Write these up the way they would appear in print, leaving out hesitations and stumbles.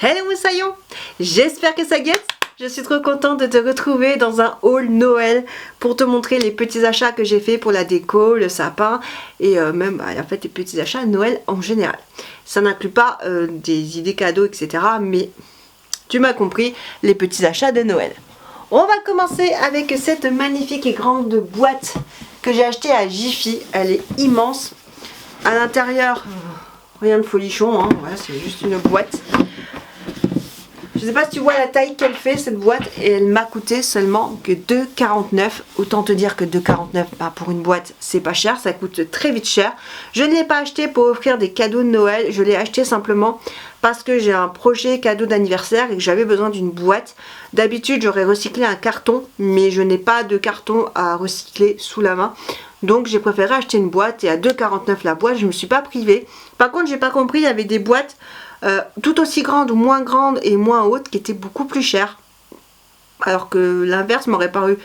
Hello moussaillon, j'espère que ça guette. Je suis trop contente de te retrouver dans un haul Noël pour te montrer les petits achats que j'ai fait pour la déco, le sapin et même en fait les petits achats Noël en général. Ça n'inclut pas des idées cadeaux etc, mais tu m'as compris, les petits achats de Noël. On va commencer avec cette magnifique et grande boîte que j'ai achetée à Jiffy. Elle est immense. À l'intérieur, rien de folichon, hein. Voilà, c'est juste une boîte. Je sais pas si tu vois la taille qu'elle fait cette boîte, et elle m'a coûté seulement que 2,49 €. Autant te dire que 2,49 €, bah, pour une boîte c'est pas cher, ça coûte très vite cher. Je ne l'ai pas acheté pour offrir des cadeaux de Noël, je l'ai acheté simplement parce que j'ai un projet cadeau d'anniversaire et que j'avais besoin d'une boîte. D'habitude j'aurais recyclé un carton, mais je n'ai pas de carton à recycler sous la main. Donc j'ai préféré acheter une boîte, et à 2,49 € la boîte, je ne me suis pas privée. Par contre j'ai pas compris, il y avait des boîtes tout aussi grandes ou moins grandes et moins hautes qui étaient beaucoup plus chères. Alors que l'inverse m'aurait paru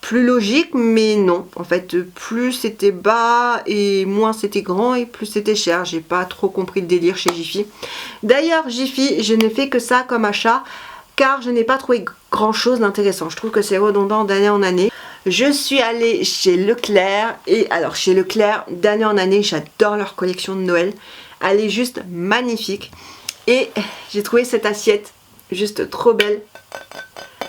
plus logique, mais non. En fait, plus c'était bas et moins c'était grand et plus c'était cher. J'ai pas trop compris le délire chez Jiffy. D'ailleurs, Jiffy, je n'ai fait que ça comme achat car je n'ai pas trouvé grand chose d'intéressant. Je trouve que c'est redondant d'année en année. Je suis allée chez Leclerc, et alors chez Leclerc, d'année en année, j'adore leur collection de Noël. Elle est juste magnifique. Et j'ai trouvé cette assiette juste trop belle,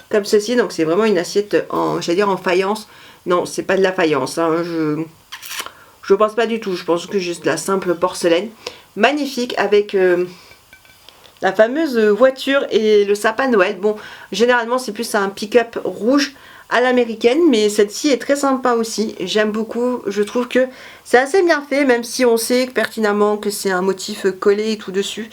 comme ceci. Donc c'est vraiment une assiette en, j'allais dire en faïence. Non, c'est pas de la faïence, hein. Je pense pas du tout. Je pense que juste de la simple porcelaine. Magnifique, avec la fameuse voiture et le sapin Noël. Bon, généralement c'est plus un pick-up rouge à l'américaine, mais celle-ci est très sympa aussi. J'aime beaucoup, je trouve que c'est assez bien fait, même si on sait pertinemment que c'est un motif collé et tout dessus,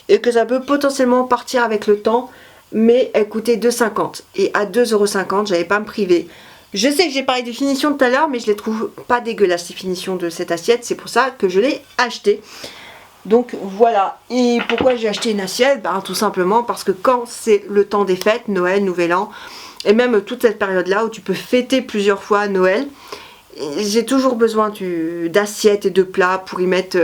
et que ça peut potentiellement partir avec le temps. Mais elle coûtait 2,50 €, et à 2,50 €, j'avais pas à me priver. Je sais que j'ai parlé des finitions tout à l'heure, mais je les trouve pas dégueulasses, les finitions de cette assiette. C'est pour ça que je l'ai achetée. Donc voilà. Et pourquoi j'ai acheté une assiette? Ben, tout simplement parce que quand c'est le temps des fêtes, Noël, Nouvel An, et même toute cette période là où tu peux fêter plusieurs fois Noël, j'ai toujours besoin d'assiettes et de plats pour y mettre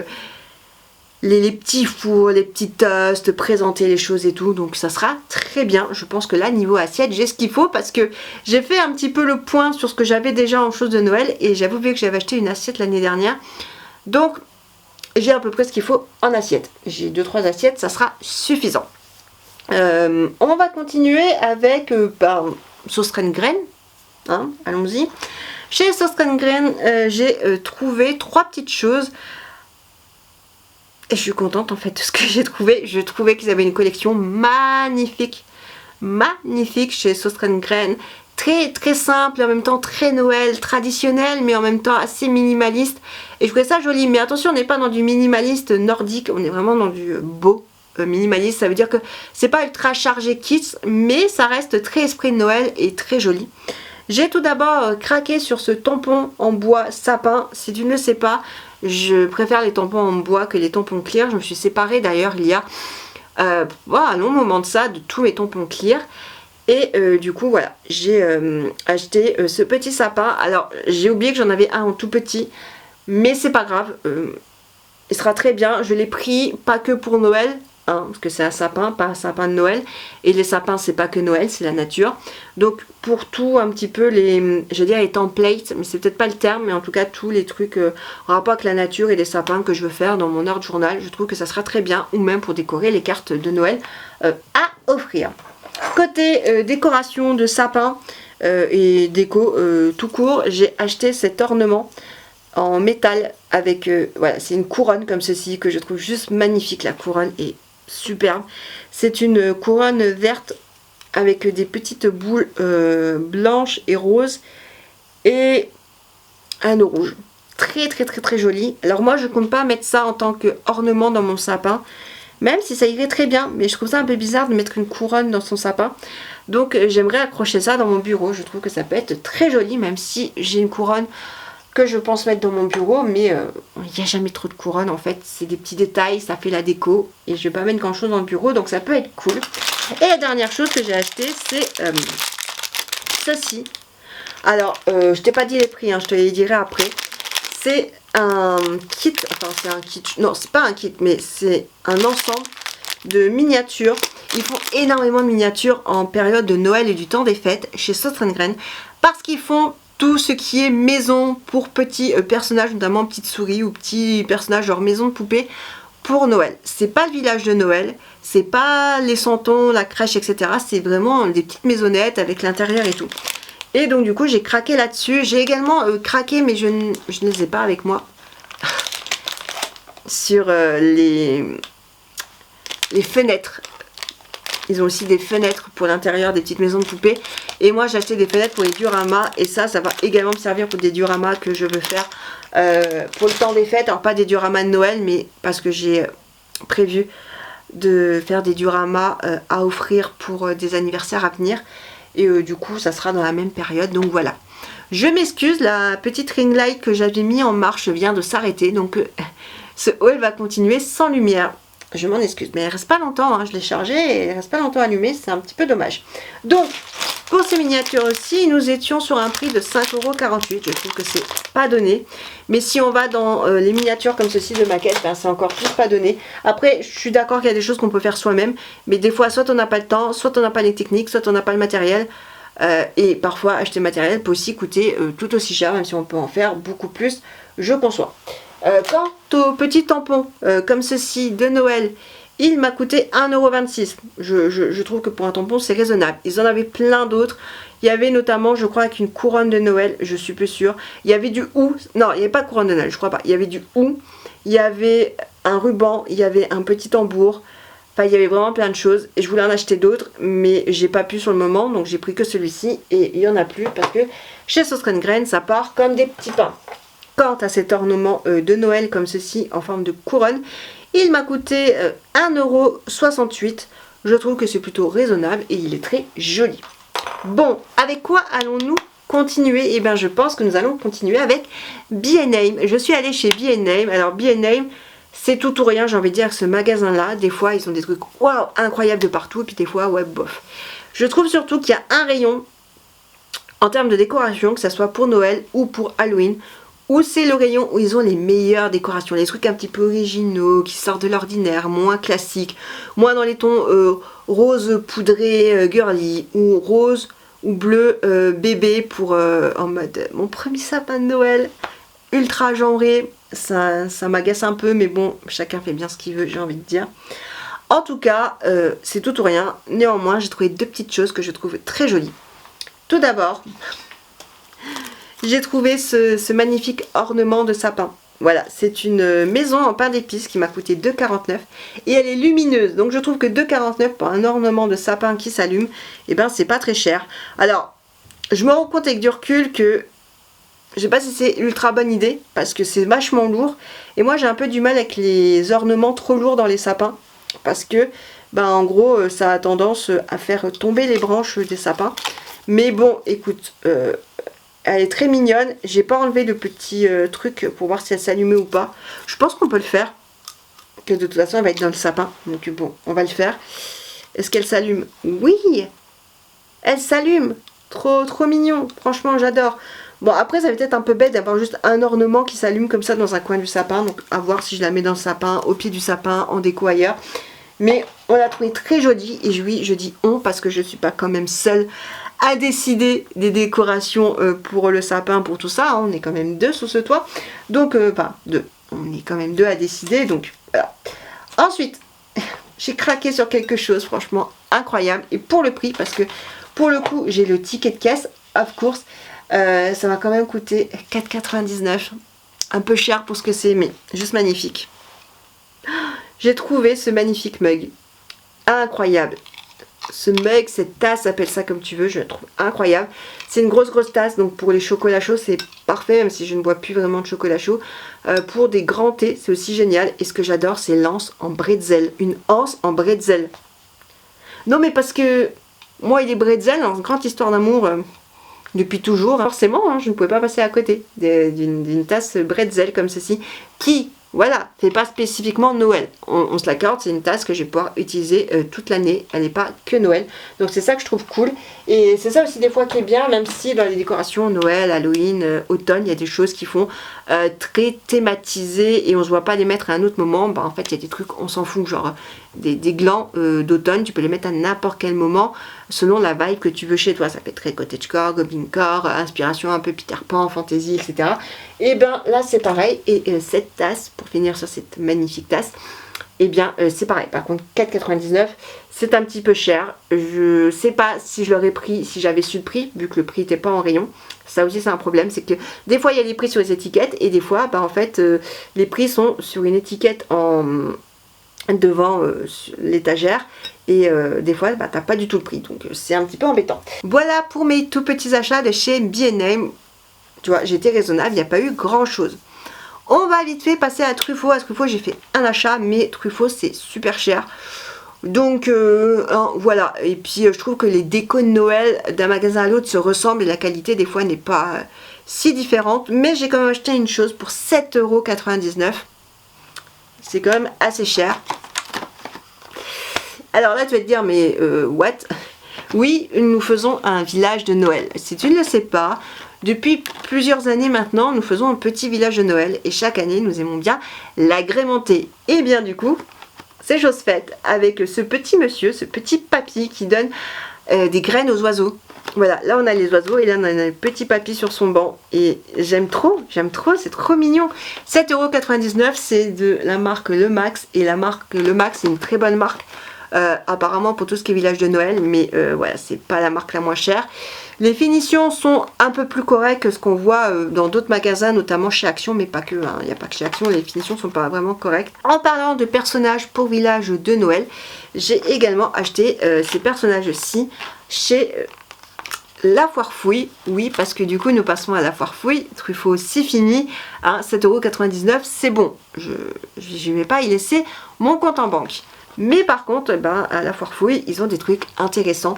les petits fours, les petits toasts, présenter les choses et tout. Donc ça sera très bien. Je pense que là, niveau assiette, j'ai ce qu'il faut, parce que j'ai fait un petit peu le point sur ce que j'avais déjà en choses de Noël, et j'avoue que j'avais acheté une assiette l'année dernière. Donc j'ai à peu près ce qu'il faut en assiette. J'ai 2-3 assiettes, ça sera suffisant. On va continuer avec Sauce Rengren, hein, allons-y. Chez Sauce Rengren, j'ai trouvé 3 petites choses. Et je suis contente en fait de ce que j'ai trouvé. Je trouvais qu'ils avaient une collection magnifique. Magnifique chez Sauce Rengren. Très très simple et en même temps très Noël, traditionnel, mais en même temps assez minimaliste. Et je trouvais ça joli. Mais attention, on n'est pas dans du minimaliste nordique, on est vraiment dans du beau minimaliste. Ça veut dire que c'est pas ultra chargé kits, mais ça reste très esprit de Noël et très joli. J'ai tout d'abord craqué sur ce tampon en bois sapin. Si tu ne le sais pas, je préfère les tampons en bois que les tampons clear. Je me suis séparée d'ailleurs il y a un long moment de ça, de tous mes tampons clear. Et du coup voilà, j'ai acheté ce petit sapin. Alors j'ai oublié que j'en avais un en tout petit, mais c'est pas grave, il sera très bien. Je l'ai pris pas que pour Noël, hein, parce que c'est un sapin, pas un sapin de Noël, et les sapins c'est pas que Noël, c'est la nature. Donc pour tout un petit peu je veux dire les templates, mais c'est peut-être pas le terme, mais en tout cas tous les trucs en rapport avec la nature et les sapins que je veux faire dans mon heure de journal, je trouve que ça sera très bien, ou même pour décorer les cartes de Noël à offrir. Côté décoration de sapin et déco tout court, j'ai acheté cet ornement en métal avec, voilà, c'est une couronne comme ceci que je trouve juste magnifique. La couronne est superbe. C'est une couronne verte avec des petites boules blanches et roses et un anneau rouge. Très très très très joli. Alors moi je compte pas mettre ça en tant qu'ornement dans mon sapin, même si ça irait très bien, mais je trouve ça un peu bizarre de mettre une couronne dans son sapin. Donc j'aimerais accrocher ça dans mon bureau. Je trouve que ça peut être très joli, même si j'ai une couronne que je pense mettre dans mon bureau, mais il n'y a jamais trop de couronne en fait. C'est des petits détails, ça fait la déco, et je vais pas mettre grand chose dans le bureau, donc ça peut être cool. Et la dernière chose que j'ai acheté, c'est ceci. Alors je t'ai pas dit les prix, hein, je te les dirai après. C'est un kit, enfin c'est un kit, non c'est pas un kit, mais c'est un ensemble de miniatures Ils font énormément de miniatures en période de Noël et du temps des fêtes chez Sauce Grain parce qu'ils font tout ce qui est maison pour petits personnages, notamment petites souris ou petits personnages genre maison de poupée pour Noël. C'est pas le village de Noël, c'est pas les santons, la crèche, etc. C'est vraiment des petites maisonnettes avec l'intérieur et tout. Et donc du coup j'ai craqué là-dessus. J'ai également craqué, mais je ne les ai pas avec moi, sur les fenêtres. Ils ont aussi des fenêtres pour l'intérieur des petites maisons de poupées. Et moi j'ai acheté des fenêtres pour les dioramas. Et ça va également me servir pour des dioramas que je veux faire pour le temps des fêtes. Alors pas des dioramas de Noël, mais parce que j'ai prévu de faire des dioramas à offrir pour des anniversaires à venir. Et du coup ça sera dans la même période. Donc voilà. Je m'excuse, la petite ring light que j'avais mis en marche vient de s'arrêter. Donc ce haul va continuer sans lumière. Je m'en excuse, mais elle reste pas longtemps, hein. Je l'ai chargée et elle reste pas longtemps allumée, c'est un petit peu dommage. Donc, pour ces miniatures aussi, nous étions sur un prix de 5,48 €. Je trouve que c'est pas donné. Mais si on va dans les miniatures comme ceci de maquette, ben, c'est encore plus pas donné. Après, je suis d'accord qu'il y a des choses qu'on peut faire soi-même. Mais des fois, soit on n'a pas le temps, soit on n'a pas les techniques, soit on n'a pas le matériel. Et parfois, acheter le matériel peut aussi coûter tout aussi cher, même si on peut en faire beaucoup plus, je conçois. Quant au petit tampon comme ceci de Noël, il m'a coûté 1,26 €. Je trouve que pour un tampon c'est raisonnable. Ils en avaient plein d'autres. Il y avait notamment, je crois, avec une couronne de Noël, je suis plus sûre. Il y avait du hou. Non, il n'y avait pas de couronne de Noël, je crois pas. Il y avait du hou. Il y avait un ruban. Il y avait un petit tambour. Enfin, il y avait vraiment plein de choses. Et je voulais en acheter d'autres, mais j'ai pas pu sur le moment. Donc j'ai pris que celui-ci. Et il n'y en a plus parce que chez Sauce Grain, ça part comme des petits pains. Quant à cet ornement de Noël comme ceci en forme de couronne, il m'a coûté 1,68 €. Je trouve que c'est plutôt raisonnable et il est très joli. Bon, avec quoi allons-nous continuer? Eh bien, je pense que nous allons continuer avec B&M. Je suis allée chez B&M. Alors, B&M, c'est tout ou rien, j'ai envie de dire, ce magasin-là. Des fois, ils ont des trucs waouh, incroyables de partout. Et puis des fois, ouais, bof. Je trouve surtout qu'il y a un rayon en termes de décoration, que ce soit pour Noël ou pour Halloween, où c'est le rayon où ils ont les meilleures décorations, les trucs un petit peu originaux, qui sortent de l'ordinaire, moins classiques, moins dans les tons rose poudré girly, ou rose ou bleu bébé pour en mode mon premier sapin de Noël, ultra genré. Ça m'agace un peu, mais bon, chacun fait bien ce qu'il veut, j'ai envie de dire. En tout cas, c'est tout ou rien. Néanmoins, j'ai trouvé deux petites choses que je trouve très jolies. Tout d'abord, j'ai trouvé ce magnifique ornement de sapin. Voilà, c'est une maison en pain d'épices qui m'a coûté 2,49 € et elle est lumineuse. Donc je trouve que 2,49 € pour un ornement de sapin qui s'allume, et ben c'est pas très cher. Alors, je me rends compte avec du recul que je sais pas si c'est ultra bonne idée parce que c'est vachement lourd. Et moi j'ai un peu du mal avec les ornements trop lourds dans les sapins parce que, ben en gros, ça a tendance à faire tomber les branches des sapins. Mais bon, écoute, elle est très mignonne. J'ai pas enlevé le petit truc pour voir si elle s'allumait ou pas. Je pense qu'on peut le faire. Que de toute façon, elle va être dans le sapin. Donc bon, on va le faire. Est-ce qu'elle s'allume? Oui! Elle s'allume! Trop, trop mignon. Franchement, j'adore. Bon, après, ça va peut-être un peu bête d'avoir juste un ornement qui s'allume comme ça dans un coin du sapin. Donc, à voir si je la mets dans le sapin, au pied du sapin, en déco ailleurs. Mais on l'a trouvé très jolie. Et oui, je dis on parce que je suis pas quand même seule à décider des décorations pour le sapin, pour tout ça, hein. On est quand même deux sous ce toit, donc enfin deux, on est quand même deux à décider, donc voilà. Ensuite, j'ai craqué sur quelque chose franchement incroyable, et pour le prix, parce que pour le coup j'ai le ticket de caisse, of course, ça m'a quand même coûté 4,99 €, un peu cher pour ce que c'est, mais juste magnifique. J'ai trouvé ce magnifique mug, incroyable. Ce mug, cette tasse, appelle ça comme tu veux, je la trouve incroyable. C'est une grosse tasse, donc pour les chocolats chauds c'est parfait, même si je ne bois plus vraiment de chocolat chaud. Pour des grands thés, c'est aussi génial. Et ce que j'adore, c'est l'anse en bretzel. Une anse en bretzel. Non mais parce que moi et les bretzels, en grande histoire d'amour, depuis toujours, hein, forcément, hein, je ne pouvais pas passer à côté d'une tasse bretzel comme ceci, qui... Voilà, c'est pas spécifiquement Noël. On se l'accorde, c'est une tasse que je vais pouvoir utiliser toute l'année. Elle n'est pas que Noël. Donc c'est ça que je trouve cool. Et c'est ça aussi des fois qui est bien, même si dans les décorations Noël, Halloween, automne, il y a des choses qui font très thématisés et on se voit pas les mettre à un autre moment. Bah, en fait, il y a des trucs, on s'en fout, genre des glands d'automne, tu peux les mettre à n'importe quel moment selon la vibe que tu veux chez toi. Ça peut être très cottagecore, goblincore, inspiration un peu Peter Pan, fantasy, etc. Et bien là, c'est pareil. Et cette tasse, pour finir sur cette magnifique tasse, et bien c'est pareil. Par contre, 4,99, c'est un petit peu cher. Je sais pas si je l'aurais pris, si j'avais su le prix, vu que le prix n'était pas en rayon. Ça aussi c'est un problème, c'est que des fois il y a les prix sur les étiquettes et des fois bah, en fait les prix sont sur une étiquette devant l'étagère et des fois bah, t'as pas du tout le prix, donc c'est un petit peu embêtant. Voilà pour mes tout petits achats de chez B&M. Tu vois, j'étais raisonnable, il n'y a pas eu grand chose. On va vite fait passer à Truffaut. À Truffaut j'ai fait un achat, mais Truffaut c'est super cher. Donc voilà, et puis je trouve que les décos de Noël d'un magasin à l'autre se ressemblent et la qualité des fois n'est pas si différente. Mais j'ai quand même acheté une chose pour 7,99 €. C'est quand même assez cher. Alors là tu vas te dire mais what? Oui, nous faisons un village de Noël. Si tu ne le sais pas, depuis plusieurs années maintenant, nous faisons un petit village de Noël et chaque année nous aimons bien l'agrémenter. Et bien du coup, c'est chose faite avec ce petit monsieur, ce petit papy qui donne des graines aux oiseaux. Voilà, là on a les oiseaux et là on a un petit papy sur son banc. Et j'aime trop, c'est trop mignon. 7,99 €, c'est de la marque Le Max. Et la marque Le Max, c'est une très bonne marque. Apparemment pour tout ce qui est village de Noël, mais voilà, c'est pas la marque la moins chère. Les finitions sont un peu plus correctes que ce qu'on voit dans d'autres magasins, notamment chez Action, mais pas que, il n'y a pas que chez Action, les finitions sont pas vraiment correctes. En parlant de personnages pour village de Noël, j'ai également acheté ces personnages-ci chez La Foire Fouille. Oui, parce que du coup nous passons à La Foire Fouille. Truffaut c'est fini, hein, 7,99 €, c'est bon, je ne vais pas y laisser mon compte en banque. Mais par contre, ben, à La Foire Fouille, ils ont des trucs intéressants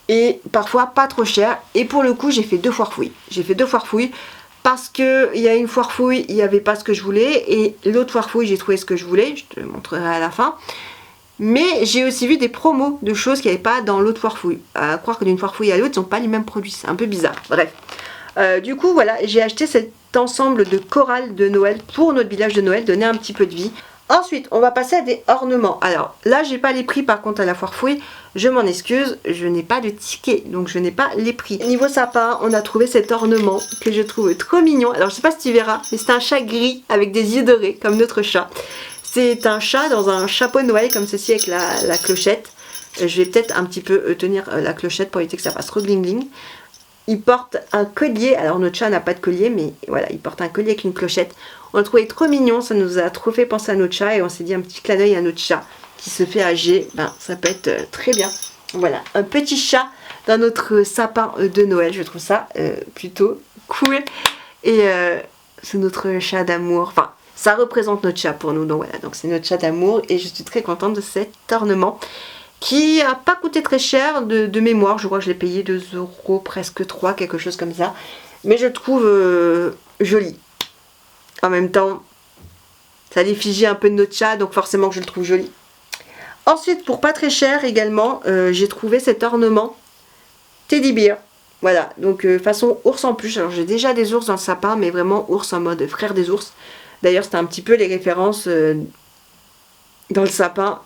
et parfois pas trop chers. Et pour le coup, j'ai fait 2 foires fouilles. J'ai fait 2 foires fouilles parce qu'il y a une foire fouille, il n'y avait pas ce que je voulais. Et l'autre foire fouille, j'ai trouvé ce que je voulais. Je te montrerai à la fin. Mais j'ai aussi vu des promos de choses qu'il n'y avait pas dans l'autre foire fouille. À croire que d'une foire fouille à l'autre, ils n'ont pas les mêmes produits. C'est un peu bizarre. Bref. Du coup, voilà, j'ai acheté cet ensemble de chorales de Noël pour notre village de Noël, donner un petit peu de vie. Ensuite, on va passer à des ornements. Alors là, j'ai pas les prix par contre à La Foire Fouille. Je m'en excuse, je n'ai pas de ticket, donc je n'ai pas les prix. Niveau sapin, on a trouvé cet ornement que je trouve trop mignon. Alors je sais pas si tu verras, mais c'est un chat gris avec des yeux dorés, comme notre chat. C'est un chat dans un chapeau de Noël comme ceci avec la clochette. Je vais peut-être un petit peu tenir la clochette pour éviter que ça fasse trop gling gling. Il porte un collier, alors notre chat n'a pas de collier, mais voilà, il porte un collier avec une clochette. On le trouvait trop mignon, ça nous a trop fait penser à notre chat et on s'est dit un petit clin d'œil à notre chat qui se fait âger, ben ça peut être très bien. Voilà, un petit chat dans notre sapin de Noël, je trouve ça plutôt cool. Et c'est notre chat d'amour, enfin ça représente notre chat pour nous, donc voilà, donc c'est notre chat d'amour et je suis très contente de cet ornement. Qui n'a pas coûté très cher de mémoire, je crois que je l'ai payé 2 €, presque 3, quelque chose comme ça. Mais je le trouve joli. En même temps, ça l'effigie un peu de notre chat, donc forcément que je le trouve joli. Ensuite, pour pas très cher également, j'ai trouvé cet ornement Teddy Bear. Voilà, donc façon ours en peluche. Alors j'ai déjà des ours dans le sapin, mais vraiment ours en mode frère des ours. D'ailleurs, c'était un petit peu les références dans le sapin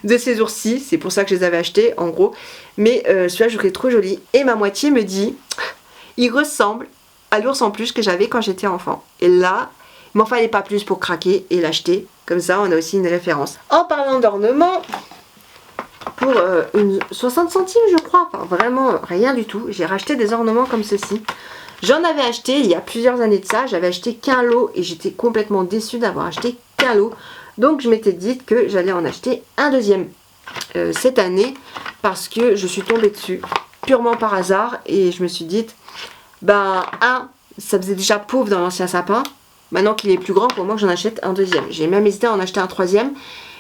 de ces ours-ci, c'est pour ça que je les avais achetés en gros, mais celui-là je trouvais trop joli et ma moitié me dit il ressemble à l'ours en peluche que j'avais quand j'étais enfant et là il m'en fallait pas plus pour craquer et l'acheter, comme ça on a aussi une référence. En parlant d'ornement, pour une 60 centimes je crois, enfin vraiment rien du tout, j'ai racheté des ornements comme ceci. J'en avais acheté il y a plusieurs années de ça, j'avais acheté qu'un lot et j'étais complètement déçue d'avoir acheté qu'un lot. Donc je m'étais dit que j'allais en acheter un deuxième cette année parce que je suis tombée dessus purement par hasard et je me suis dit, ben ça faisait déjà pauvre dans l'ancien sapin, maintenant qu'il est plus grand, pour moi que j'en achète un deuxième. J'ai même hésité à en acheter un troisième,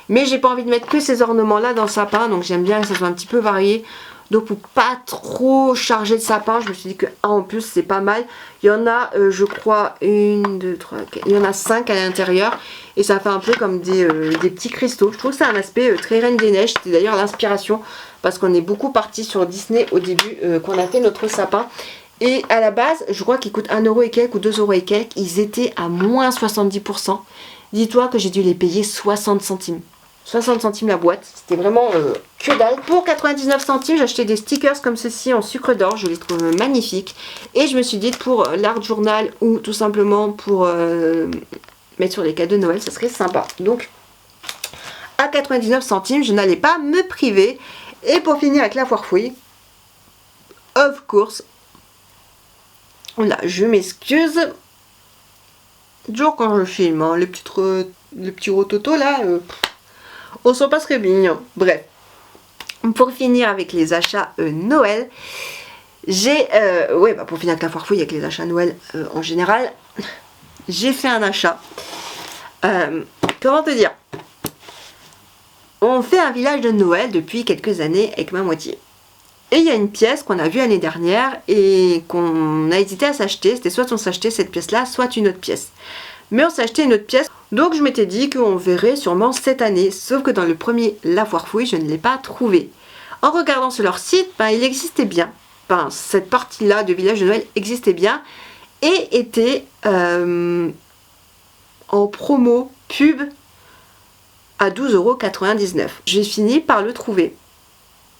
mais j'ai pas envie de mettre que ces ornements là dans le sapin, donc j'aime bien que ça soit un petit peu varié. Donc pour pas trop charger de sapin, je me suis dit que en plus c'est pas mal. Il y en a je crois 1, 2, 3, 4, il y en a 5 à l'intérieur. Et ça fait un peu comme des petits cristaux. Je trouve que c'est un aspect très Reine des Neiges. C'était d'ailleurs l'inspiration parce qu'on est beaucoup parti sur Disney au début qu'on a fait notre sapin. Et à la base, je crois qu'ils coûtent 1 euro et quelques ou 2 euros et quelques. Ils étaient à moins 70%. Dis-toi que j'ai dû les payer 60 centimes. 60 centimes la boîte. C'était vraiment que dalle. Pour 99 centimes, j'ai acheté des stickers comme ceci en sucre d'or. Je les trouve magnifiques. Et je me suis dit pour l'art journal ou tout simplement pour mettre sur les cadeaux de Noël, ça serait sympa. Donc, à 99 centimes, je n'allais pas me priver. Et pour finir avec la foire fouille, of course, là, je m'excuse. Toujours quand je filme, hein, les petits rototos là, on s'en passe très bien. Bref, pour finir avec les achats Noël, j'ai, pour finir avec la foire fouille avec les achats Noël en général, j'ai fait un achat. Comment te dire? On fait un village de Noël depuis quelques années avec ma moitié. Et il y a une pièce qu'on a vue l'année dernière et qu'on a hésité à s'acheter. C'était soit on s'achetait cette pièce-là, soit une autre pièce. Mais on s'est acheté une autre pièce. Donc je m'étais dit qu'on verrait sûrement cette année. Sauf que dans le premier La Foire Fouille, je ne l'ai pas trouvé. En regardant sur leur site, il existait bien. Cette partie-là de village de Noël existait bien. Et était en promo pub à 12,99 €. J'ai fini par le trouver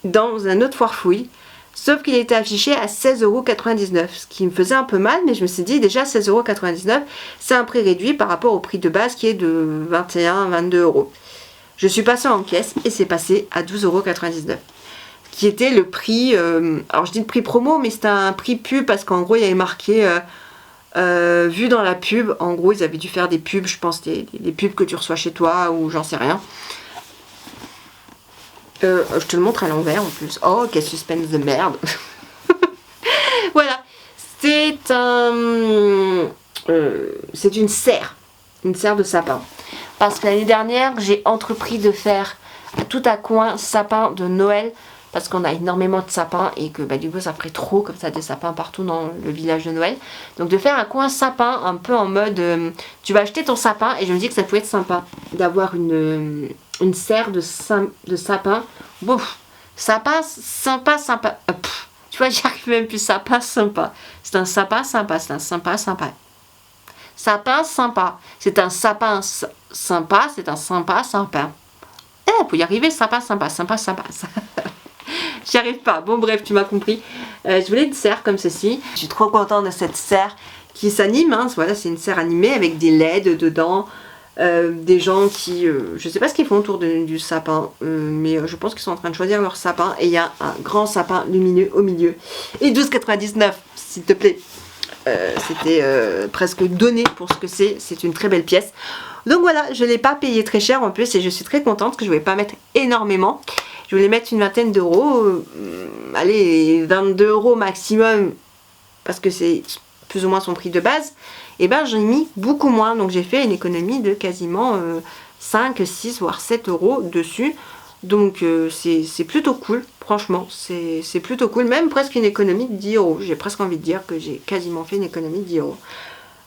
dans un autre Foire Fouille, sauf qu'il était affiché à 16,99 €, ce qui me faisait un peu mal, mais je me suis dit déjà 16,99 €, c'est un prix réduit par rapport au prix de base qui est de 21-22 €. Je suis passée en caisse et c'est passé à 12,99 €, qui était le prix, alors je dis le prix promo, mais c'était un prix pub parce qu'en gros il y avait marqué vu dans la pub, en gros ils avaient dû faire des pubs, je pense des pubs que tu reçois chez toi ou j'en sais rien. Je te le montre à l'envers en plus. Oh, quel suspense de merde. Voilà. C'est c'est une serre. Une serre de sapin. Parce que l'année dernière, j'ai entrepris de faire tout à coin sapin de Noël. Parce qu'on a énormément de sapins et que du coup ça ferait trop comme ça des sapins partout dans le village de Noël. Donc de faire un coin sapin un peu en mode tu vas acheter ton sapin et je me dis que ça pouvait être sympa d'avoir une serre de sapin. Bon, sapin sympa. Tu vois, j'y arrive même plus. Sapin sympa. C'est un sapin sympa. C'est un sympa. Sapin sympa. C'est un sapin sympa. C'est un sympa. Pour y arriver, sympa. J'y arrive pas. Bon bref, tu m'as compris. Je voulais une serre comme ceci. Je suis trop contente de cette serre qui s'anime. Voilà, c'est une serre animée avec des LED dedans. Des gens qui... je sais pas ce qu'ils font autour du sapin. Mais je pense qu'ils sont en train de choisir leur sapin. Et il y a un grand sapin lumineux au milieu. Et 12,99 €, s'il te plaît. C'était presque donné pour ce que c'est. C'est une très belle pièce. Donc voilà, je ne l'ai pas payé très cher en plus. Et je suis très contente que je ne voulais pas mettre énormément. Je voulais mettre une vingtaine d'euros, allez, 22 € maximum, parce que c'est plus ou moins son prix de base. Et j'en ai mis beaucoup moins, donc j'ai fait une économie de quasiment 5, 6, voire 7 € dessus. Donc c'est plutôt cool, franchement, c'est plutôt cool, même presque une économie de 10 €. J'ai presque envie de dire que j'ai quasiment fait une économie de 10 €.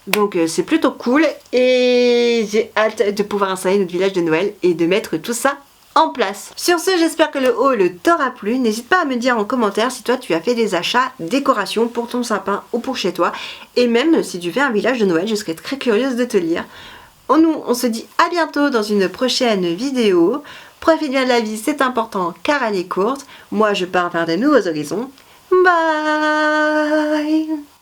Donc c'est plutôt cool et j'ai hâte de pouvoir installer notre village de Noël et de mettre tout ça en place. Sur ce, j'espère que le haul t'aura plu. N'hésite pas à me dire en commentaire si toi tu as fait des achats décoration pour ton sapin ou pour chez toi. Et même si tu fais un village de Noël, je serais très curieuse de te lire. On se dit à bientôt dans une prochaine vidéo. Profite bien de la vie, c'est important car elle est courte. Moi je pars vers de nouveaux horizons. Bye!